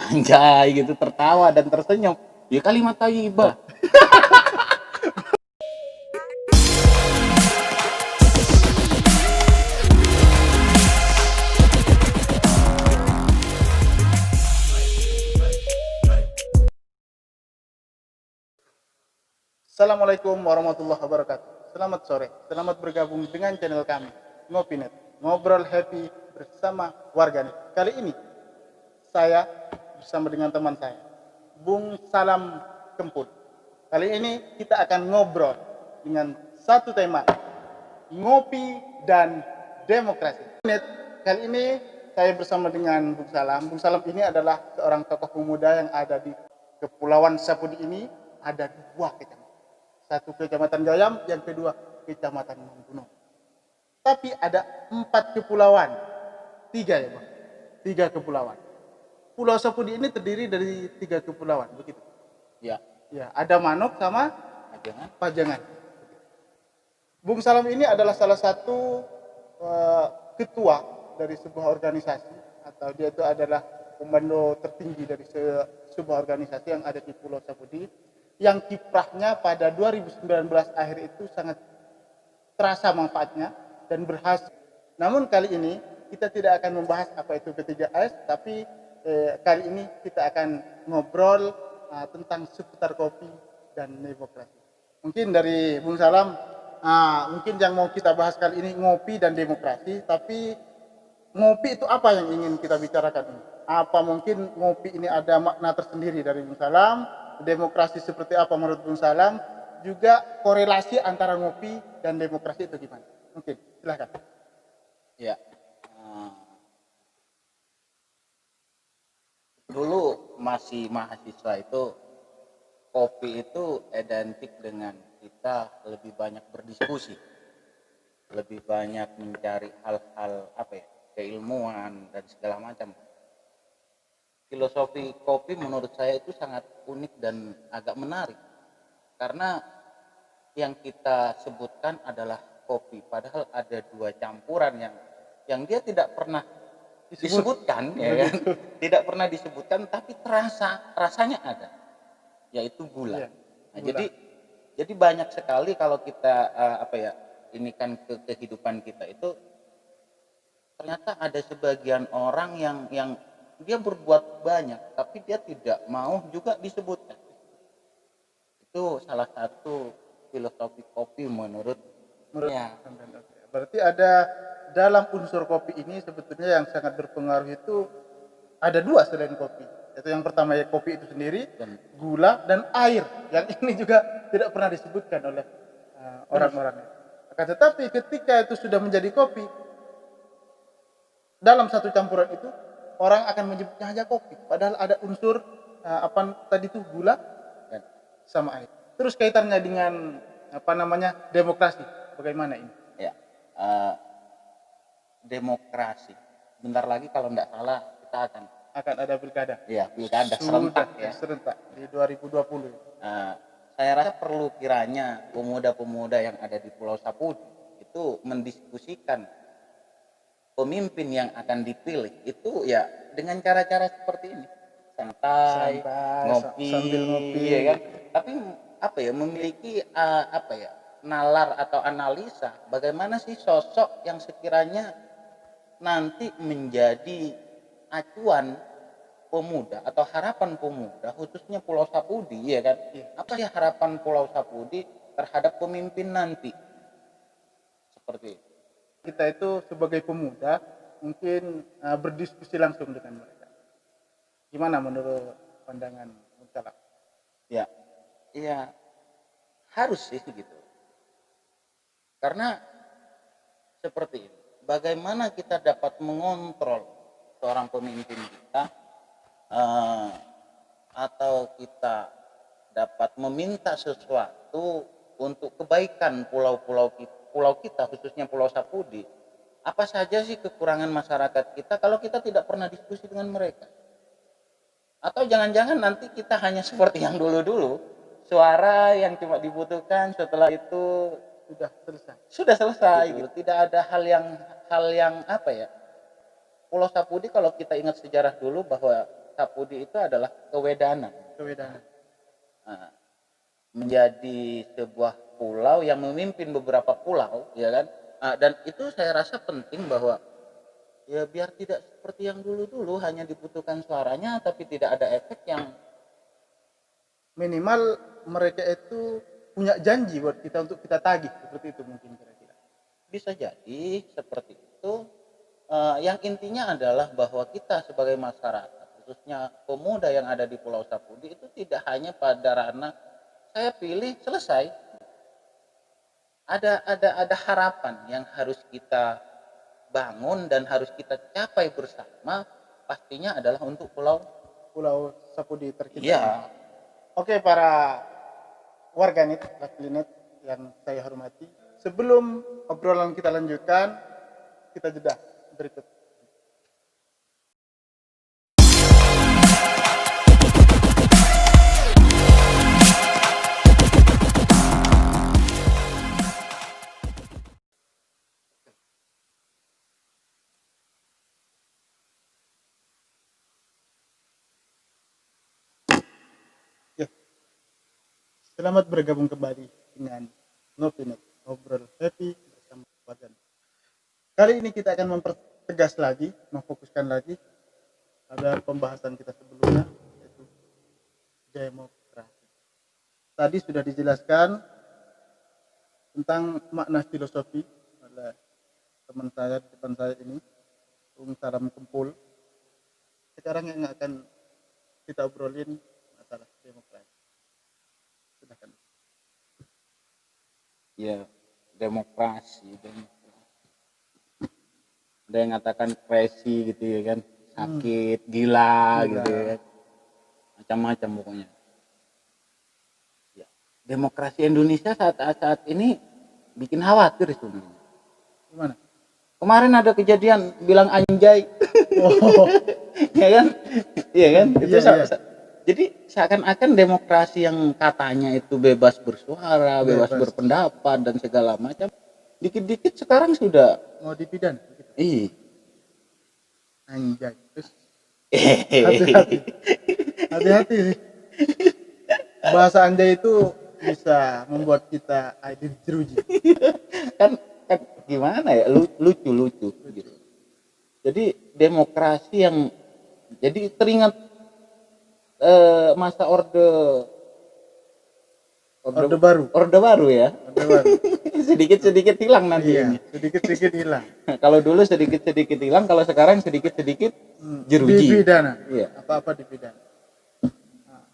anjay gitu, tertawa dan tersenyum. Ya kalimat thayyibah. Assalamualaikum warahmatullahi wabarakatuh. Selamat sore, selamat bergabung dengan channel kami, Ngopinet, ngobrol happy bersama warganet. Kali ini saya bersama dengan teman saya, Bung Salam Kempul. Kali ini kita akan ngobrol dengan satu tema, ngopi dan demokrasi. Kali ini saya bersama dengan Bung Salam. Bung Salam ini adalah seorang tokoh pemuda yang ada di Kepulauan Sapudi ini, ada dua kecamatan. Satu kecamatan Gayam, yang kedua kecamatan Mangkuno. Tapi ada 4 kepulauan, 3 ya bang, 3 kepulauan. Pulau Sapudi ini terdiri dari 3 kepulauan, begitu? Ya, Ya, ada Manuk sama jangan. Pajangan. Bung Salam ini adalah salah satu ketua dari sebuah organisasi, atau dia itu adalah komando tertinggi dari sebuah organisasi yang ada di Pulau Sapudi, yang kiprahnya pada 2019 akhir itu sangat terasa manfaatnya dan berhasil. Namun kali ini kita tidak akan membahas apa itu P3S, tapi kali ini kita akan ngobrol tentang seputar kopi dan demokrasi. Mungkin dari Bung Salam, mungkin yang mau kita bahas kali ini ngopi dan demokrasi, tapi ngopi itu apa yang ingin kita bicarakan ini? Apa mungkin ngopi ini ada makna tersendiri dari Bung Salam? Demokrasi seperti apa menurut Bung Salam? Juga korelasi antara ngopi dan demokrasi itu gimana? Mungkin silahkan. Ya. Dulu masih mahasiswa itu kopi itu identik dengan kita lebih banyak berdiskusi, lebih banyak mencari hal-hal keilmuan dan segala macam. Filosofi kopi menurut saya itu sangat unik dan agak menarik, karena yang kita sebutkan adalah kopi, padahal ada 2 campuran yang dia tidak pernah disebutkan, ya kan? Tidak pernah disebutkan, tapi rasanya ada, yaitu gula. Iya, Nah, gula. jadi banyak sekali kalau kita ini kan ke kehidupan kita itu, ternyata ada sebagian orang yang dia berbuat banyak, tapi dia tidak mau juga disebutkan. Itu salah satu filosofi kopi menurut ya. Berarti ada dalam unsur kopi ini sebetulnya yang sangat berpengaruh itu ada 2 selain kopi. Itu yang pertama ya kopi itu sendiri, Dan gula dan air. Yang ini juga tidak pernah disebutkan oleh orang-orang. Akan tetapi ketika itu sudah menjadi kopi, dalam satu campuran itu orang akan menyebutnya hanya kopi, padahal ada unsur tadi itu gula dan sama air. Terus kaitannya dengan demokrasi, bagaimana ini? ya, demokrasi. Bentar lagi kalau tidak salah kita Akan ada pilkada. ya pilkada serentak ya. Serentak di 2020. Saya rasa perlu kiranya pemuda-pemuda yang ada di Pulau Sapudi itu mendiskusikan pemimpin yang akan dipilih itu ya dengan cara-cara seperti ini, santai ngopi, sambil ngopi, ya kan, tapi memiliki nalar atau analisa bagaimana sih sosok yang sekiranya nanti menjadi acuan pemuda atau harapan pemuda khususnya Pulau Sapudi, ya kan. Apa sih harapan Pulau Sapudi terhadap pemimpin nanti, seperti itu. kita itu sebagai pemuda mungkin berdiskusi langsung dengan mereka. Gimana menurut pandangan Bung Salam? Ya harus sih gitu, karena seperti ini, bagaimana kita dapat mengontrol seorang pemimpin kita, atau kita dapat meminta sesuatu untuk kebaikan pulau kita khususnya Pulau Sapudi. Apa saja sih kekurangan masyarakat kita kalau kita tidak pernah diskusi dengan mereka? Atau jangan-jangan nanti kita hanya seperti yang dulu-dulu, suara yang cuma dibutuhkan, setelah itu sudah selesai gitu. Tidak ada hal yang Pulau Sapudi kalau kita ingat sejarah dulu bahwa Sapudi itu adalah kewedanan. Kewedanan. Nah, menjadi sebuah pulau yang memimpin beberapa pulau, ya kan? Dan itu saya rasa penting bahwa ya biar tidak seperti yang dulu-dulu hanya dibutuhkan suaranya tapi tidak ada efek yang Minimal mereka itu punya janji buat kita untuk kita tagih, seperti itu mungkin kira-kira. bisa jadi seperti itu. Yang intinya adalah bahwa kita sebagai masyarakat, khususnya pemuda yang ada di Pulau Sapudi itu tidak hanya pada ranah saya pilih selesai. Ada harapan yang harus kita bangun dan harus kita capai bersama, pastinya adalah untuk Pulau Sapudi tercinta. Iya. Oke, para warganet, Laklinet yang saya hormati, sebelum obrolan kita lanjutkan, kita jeda berikut. Ya, selamat bergabung kembali dengan Nopinet, ngobrol happy bersama warganet. Kali ini kita akan mempertegas lagi, memfokuskan lagi pada pembahasan kita sebelumnya, yaitu demokrasi. Tadi sudah dijelaskan tentang makna filosofi oleh teman saya di depan saya ini, Bung Salam Kempul. Sekarang yang akan kita obrolin masalah demokrasi. Silakan. Ya, demokrasi. Ada yang mengatakan depresi gitu ya kan, sakit, gila gitu ya kan, macam-macam pokoknya. Ya, demokrasi Indonesia saat ini bikin khawatir sebenarnya. Gimana? Kemarin ada kejadian bilang anjay. Oh, Ya kan? Iya kan? Itu iya. jadi seakan-akan demokrasi yang katanya itu bebas bersuara, bebas berpendapat dan segala macam, dikit-dikit sekarang sudah Mau dipidana gitu. Anjay. Terus hati-hati. Hati-hati sih. Bahasa anjay itu bisa membuat kita jeruji. kan gimana ya, lucu gitu. Jadi demokrasi yang jadi teringat masa orde baru. Orde baru ya. Orde baru. Sedikit hilang nanti Iya, ini. sedikit hilang. Kalau dulu sedikit hilang, kalau sekarang sedikit jeruji. Dipidana. Iya. Apa-apa dipidana. Nah,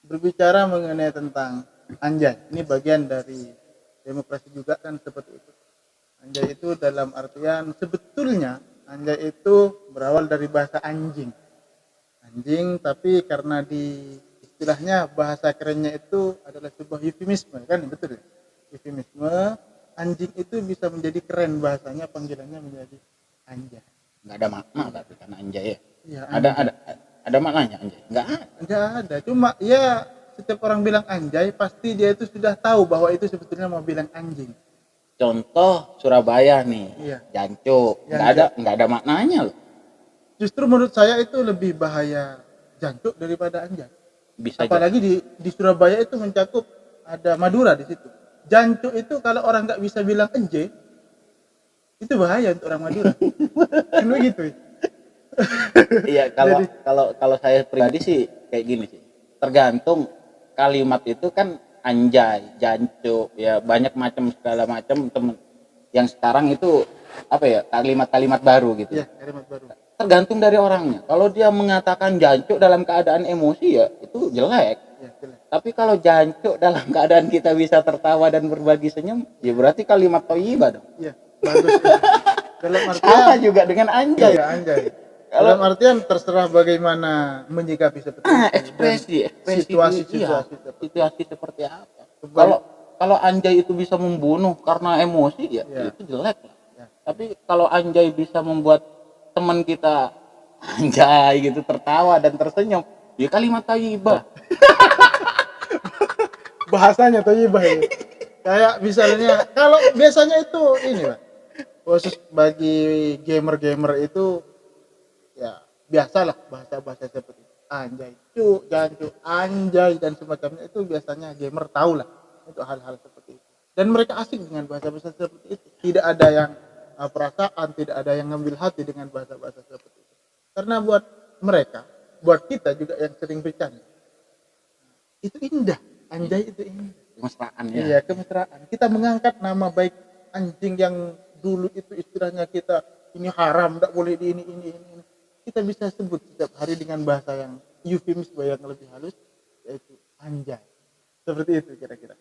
berbicara mengenai tentang anjay, ini bagian dari demokrasi juga kan seperti itu. Anjay itu dalam artian sebetulnya anjay itu berawal dari bahasa anjing. Anjing, tapi karena di istilahnya bahasa kerennya itu adalah sebuah eufemisme kan, betul ya? Eufemisme, anjing itu bisa menjadi keren bahasanya, panggilannya menjadi anjay. Nggak ada makna tapi kan anjay ya. Iya, ada maknanya anjay? Nggak ada. Cuma ya setiap orang bilang anjay pasti dia itu sudah tahu bahwa itu sebetulnya mau bilang anjing. Contoh Surabaya nih, Iya. Jancuk, nggak ada maknanya loh. Justru menurut saya itu lebih bahaya jancuk daripada anjay. Bisa apalagi di Surabaya itu mencakup ada Madura di situ. Jancuk itu kalau orang nggak bisa bilang enje, itu bahaya untuk orang Madura. Kan begitu. Iya, kalau saya pribadi sih kayak gini sih. Tergantung kalimat itu kan anjay, jancuk, ya banyak macam segala macam temen yang sekarang itu apa ya, kalimat-kalimat baru gitu. Iya, kalimat baru. Tergantung dari orangnya. Kalau dia mengatakan jancuk dalam keadaan emosi ya itu jelek. Ya, jelek. Tapi kalau jancuk dalam keadaan kita bisa tertawa dan berbagi senyum, ya berarti kalimat thayyibah dong. Iya, bagus. Dalam artian sama juga dengan anjay. Iya, anjay. Dalam artian terserah bagaimana menyikapi seperti ekspresi situasi seperti apa. Kalau anjay itu bisa membunuh karena emosi ya itu jelek lah. Ya. Tapi kalau anjay bisa membuat teman kita anjay gitu tertawa dan tersenyum, ya kalimat thayyibah. Bahasanya thayyibah ya. Kayak misalnya kalau biasanya itu ini Pak, khusus bagi gamer itu ya biasalah bahasa-bahasa seperti itu. anjay, cuk, jangan cuk, anjay dan semacamnya itu biasanya gamer tahu lah untuk hal-hal seperti itu. Dan mereka asik dengan bahasa-bahasa seperti itu. Tidak ada yang perasaan, tidak ada yang ngambil hati dengan bahasa-bahasa seperti itu. Karena buat mereka, buat kita juga yang sering bercanda, itu indah, anjay itu indah. Kemesraan ya. Iya, kemesraan. Kita mengangkat nama baik anjing yang dulu itu istilahnya kita ini haram, tidak boleh di ini. Kita bisa sebut setiap hari dengan bahasa yang eufemis, yang lebih halus, yaitu anjay. Seperti itu kira-kira.